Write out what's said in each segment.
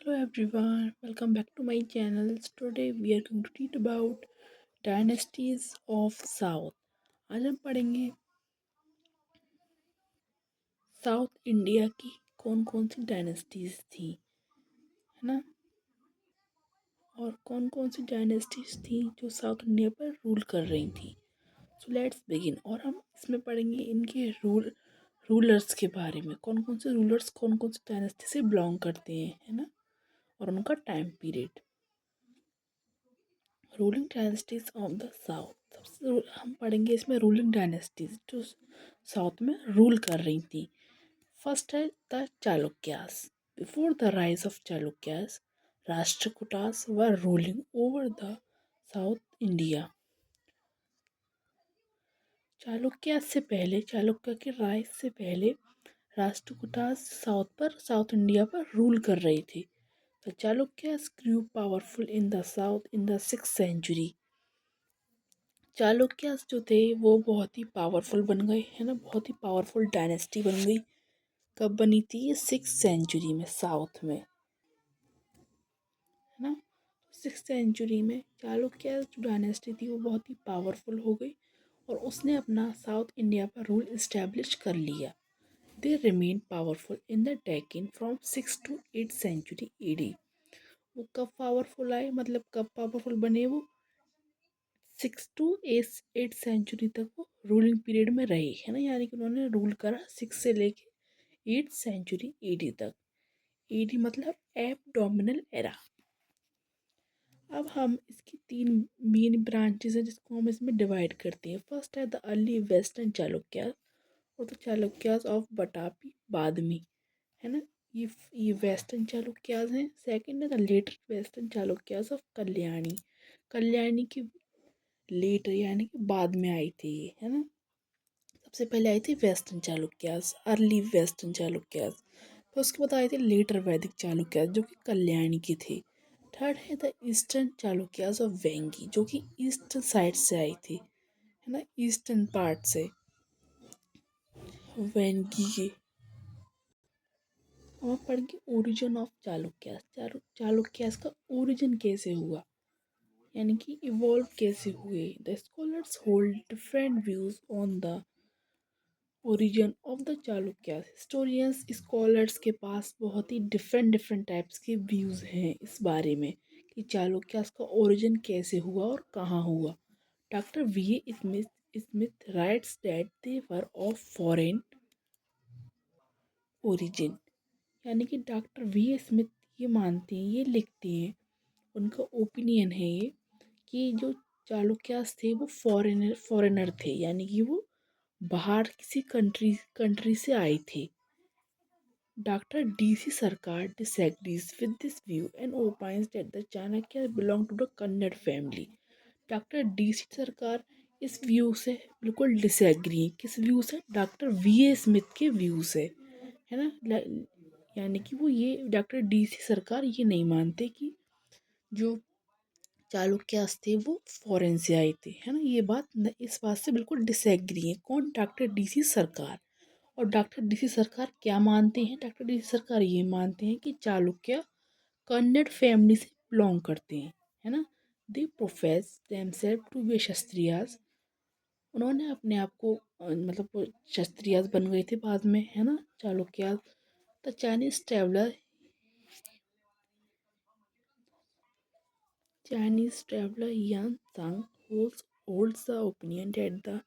Hello everyone, welcome back to my channel. Today we are going to read about dynasties of South. आज हम पढ़ेंगे south India की कौन कौन सी dynasties थी, है ना। और कौन कौन सी डायनेस्टीज थी जो साउथ इंडिया पर रूल कर रही थी। So let's begin. और हम इसमें पढ़ेंगे इनके रूलर्स के बारे में, कौन कौन से रूलर्स कौन कौन सी डायनेस्टी से बिलोंग करते हैं, है ना। और उनका time period. Ruling dynasties of the south. सबसे हम पढ़ेंगे इसमें रूलिंग डायनेस्टीज जो साउथ में रूल कर रही थी। फर्स्ट है the Chalukyas. Before the rise of Chalukyas, Rashtrakutas were ruling over the south India. Chalukya से पहले, चालुक्य के राइज से पहले राष्ट्रकूटास साउथ इंडिया पर रूल कर रही थी। The Chalukyas grew powerful in the south in the 6th century। Chalukyas जो थे वो बहुत ही पावरफुल बन गए, है ना। बहुत ही पावरफुल डायनेस्टी बन गई। कब बनी थी ये? 6th सेंचुरी में, साउथ में, है ना। 6th सेंचुरी में चालुक्य जो डायनेस्टी थी वो बहुत ही पावरफुल हो गई और उसने अपना साउथ इंडिया पर रूल इस्टेब्लिश कर लिया। They remain powerful in the Deccan from 6 to 8 century AD. वो कब पावरफुल आए, मतलब कब पावरफुल बने वो? 6 to 8 सेंचुरी तक वो रूलिंग पीरियड में रही, है ना। यानी कि उन्होंने रूल करा 6 से लेके 8 सेंचुरी एडी तक। एडी मतलब एबडोमिनल एरा। अब हम इसकी 3 मेन ब्रांचेस हैं जिसको हम इसमें डिवाइड करते हैं। फर्स्ट है द अर्ली वेस्टर्न चालुक्यास और द चालुक्यास ऑफ बटापी बाद में, है ना। ये वेस्टर्न चालुक्यास हैं। सेकंड है the later western Chalukyas of Kalyani. Kalyani की लेटर यानी कि बाद में आई थी ये, है ना। सबसे पहले आई थी western Chalukyas, early western Chalukyas. फिर उसके बाद आए थे लेटर वैदिक चालुक्यास जो कि कल्याणी के थे। थर्ड है the eastern Chalukyas of Vengi जो कि ईस्ट साइड से आई थी, है ना, ईस्टर्न पार्ट से, वेंगी के। और पढ़ेंगे ओरिजिन ऑफ चालुक्यास। चालुक्यास का ओरिजिन कैसे हुआ, यानी कि इवॉल्व कैसे हुए। The scholars hold different views on the origin of the Chalukyas. Historians, scholars के पास बहुत ही डिफरेंट डिफरेंट टाइप्स के व्यूज़ हैं इस बारे में कि चालुक्यास का ओरिजिन कैसे हुआ और कहाँ हुआ। Doctor V A Smith rights that they were of foreign origin. यानी कि डॉक्टर वी ए स्मिथ ये मानते हैं, ये लिखते हैं, उनका ओपिनियन है ये कि जो चालुक्यास थे वो फॉरेनर थे, यानी कि वो बाहर किसी कंट्री से आए थे। डॉक्टर डीसी सरकार disagrees with this view and opines that the Chanakya belong to the Kannada family. Doctor DC सरकार इस व्यू से बिल्कुल डिसएग्री है। किस व्यू से? डॉक्टर वी ए स्मिथ के व्यू से, है ना। यानी कि वो ये डॉक्टर डीसी सरकार ये नहीं मानते कि जो चालुक्यास थे वो फॉरेन से आए थे, है ना। ये बात इस बात से बिल्कुल डिसएग्री है। कौन? डॉक्टर डीसी सरकार। और डॉक्टर डीसी सरकार क्या मानते हैं? डॉक्टर डीसी सरकार ये मानते हैं कि चालुक्य कन्नड़ फैमिली से बिलोंग करते हैं, है ना। They profess themselves to be Kshatriyas. उन्होंने अपने आप को मतलब वो क्षत्रियास बन गए थे बाद में, है ना, चालुक्यास। द चाइनीज ट्रेवलर यान सांग holds the opinion that the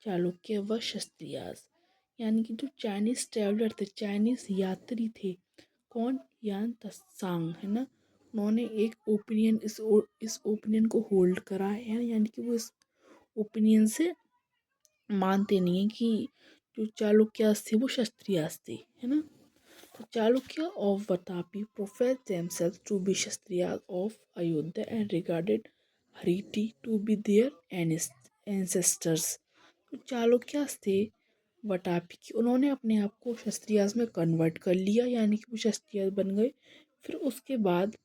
Chalukya व क्षत्रियास। यानी कि जो चाइनीज ट्रेवलर थे, चाइनीज यात्री थे, कौन? यान तत्सांग, है ना। उन्होंने एक ओपिनियन इस ओपिनियन को होल्ड करा है, यानी कि वो इस ओपिनियन से मानते नहीं हैं कि जो चालुक्यास थे वो क्षत्रियास थे, है ना। तो Chalukya of Vatapi professed themselves to be Kshatriyas of Ayodhya and regarded Hariti to be their ancestors। तो चालुक्यास थे वटापी की, उन्होंने अपने आप को क्षत्रियास में कन्वर्ट कर लिया, यानी कि वो क्षत्रियास बन गए। फिर उसके बाद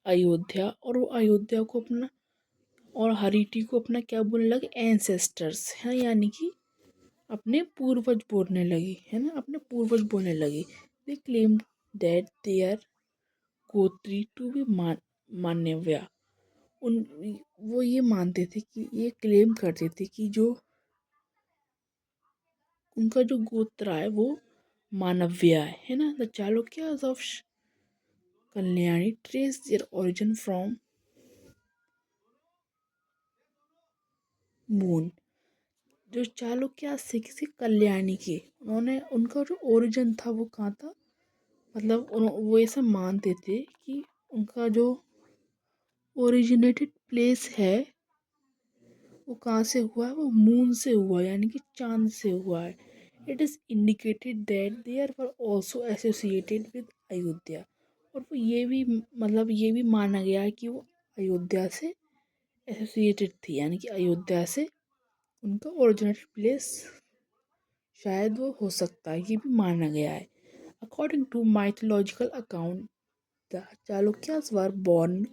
अयोध्या, और वो अयोध्या को अपना और हरिटी को अपना क्या बोलने लगे? एंसेस्टर्स, है, यानी कि अपने पूर्वज बोलने लगी, है ना, अपने पूर्वज बोलने लगी। They claim that their gotra to be Manavya. उन वो ये मानते थे कि ये क्लेम करते थे कि जो उनका जो गोत्र है वो मानव्य है ना। The Chalukyas of Kalyani trace their origin from moon. जो चालुक्यास थे किसी कल्याणी के, उन्होंने उनका जो ओरिजिन था वो कहाँ था, मतलब वो ऐसा मानते थे कि उनका जो ओरिजिनेटेड प्लेस है वो कहाँ से हुआ है, वो मून से हुआ है, यानी कि चांद से हुआ है। It is indicated that they are also associated with Ayodhya. और वो ये भी मतलब ये भी माना गया है कि वो अयोध्या से एसोसिएटेड थी, यानी कि अयोध्या से उनका ओरिजिनेटेड प्लेस शायद वो हो सकता है, ये भी माना गया है। According to mythological account, the Chalukyas were born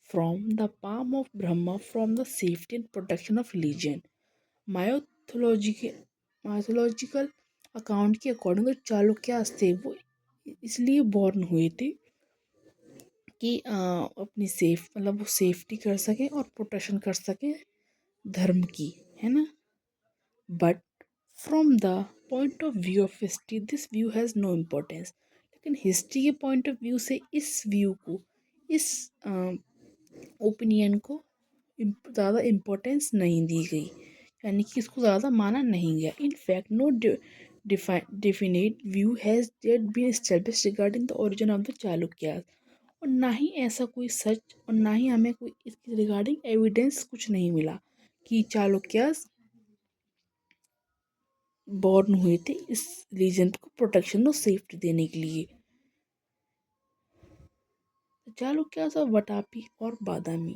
from the palm of Brahma from the safety and protection of religion. Mythological account के अकॉर्डिंग तो चालुक्यास थे वो इसलिए बॉर्न हुए थे कि अपनी मतलब वो सेफ्टी कर सकें और प्रोटेक्शन कर सकें धर्म की, है ना। But from the point of view of history this view has no importance. लेकिन हिस्ट्री के पॉइंट ऑफ व्यू से इस व्यू को, इस ओपिनियन को ज़्यादा इम्पोर्टेंस नहीं दी गई, यानी कि इसको ज़्यादा माना नहीं गया। In fact no definite view has yet been established regarding the origin of the Chalukyas. और ना ही ऐसा कोई सच और ना ही हमें कोई इसके रिगार्डिंग एविडेंस कुछ नहीं मिला कि चालुक्यास बॉर्न हुए थे इस रीजन को प्रोटेक्शन और सेफ्टी देने के लिए। चालुक्यास और वटापी और बादामी।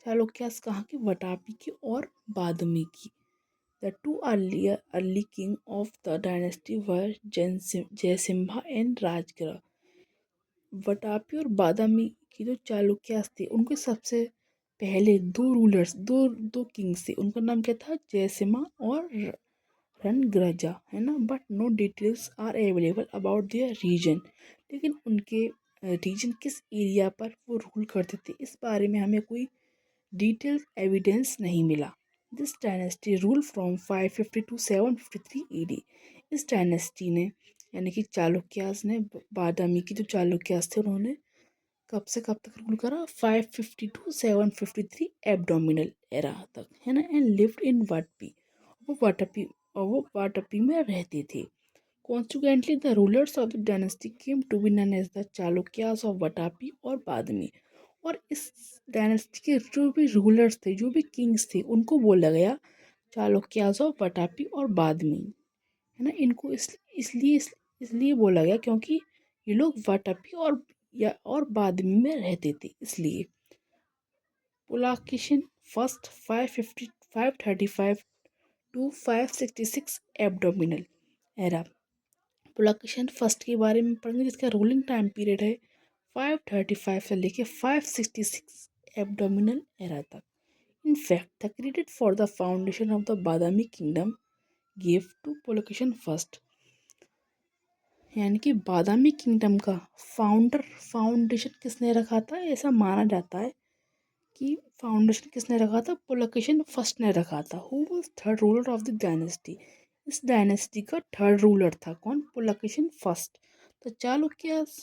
चालुक्यास कहाँ के, वटापी की और बादामी की। The two early king of the dynasty were Jayasimha and Rajagriha. Vatapi और बादामी की जो चालुक्यास थे उनके सबसे पहले दो रूलर्स, दो किंग्स थे। उनका नाम क्या था, जयसिम्हा और रणग्रजा, है ना। But no details are available about their region. लेकिन उनके रीजन किस एरिया पर वो रूल करते थे इस बारे में हमें कोई डिटेल एविडेंस नहीं मिला। This dynasty rule from 550 to 753 AD। इस डायनेस्टी ने, यानी कि चालुक्यास ने, बादामी की जो चालुक्यास थे उन्होंने कब से कब तक रूल करा, 550 टू 753 एब्डोमिनल एरा तक, है ना। And lived in Vatapi. वो वाटपी में रहते थे। Consequently the rulers of the dynasty came to be known as the Chalukyas of Vatapi और बादमी। और इस डायनेस्टी के जो भी रूलर्स थे, जो भी किंग्स थे, उनको बोला गया चालुक्यास ऑफ वटापी और बादमी, है ना। इनको इसलिए बोला गया क्योंकि ये लोग वाटापी और बादमी में रहते थे, इसलिए। Pulakeshin first 535 to 566 abdominal era. Pulakeshin first के बारे में पढ़ेंगे जिसका रूलिंग टाइम पीरियड है 535 से लेके 566 एब्डोमिनल एरा तक। In fact, the credit for the foundation of the Badami kingdom gave to Pulakeshin first। यानी कि बादामी किंगडम का फाउंडेशन किसने रखा था, ऐसा माना जाता है कि फाउंडेशन किसने रखा था, पुलकेशिन फर्स्ट ने रखा था। Who was third ruler of the dynasty. इस डायनेस्टी का थर्ड रूलर था कौन, पुलकेशिन फर्स्ट। तो Chalukyas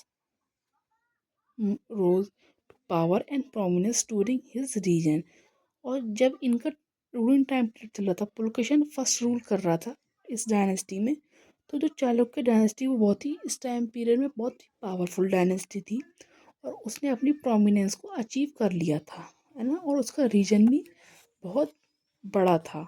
rose to power and prominence during his region. और जब इनका रूलिंग टाइम पीरियड चल रहा था, पुलकेशिन फर्स्ट रूल कर रहा था इस डायनेस्टी में, तो जो चालुक्य डायनेस्टी वो बहुत ही इस टाइम पीरियड में बहुत ही पावरफुल डायनेस्टी थी और उसने अपनी प्रोमिनेंस को अचीव कर लिया था, है ना। और उसका रीजन भी बहुत बड़ा था।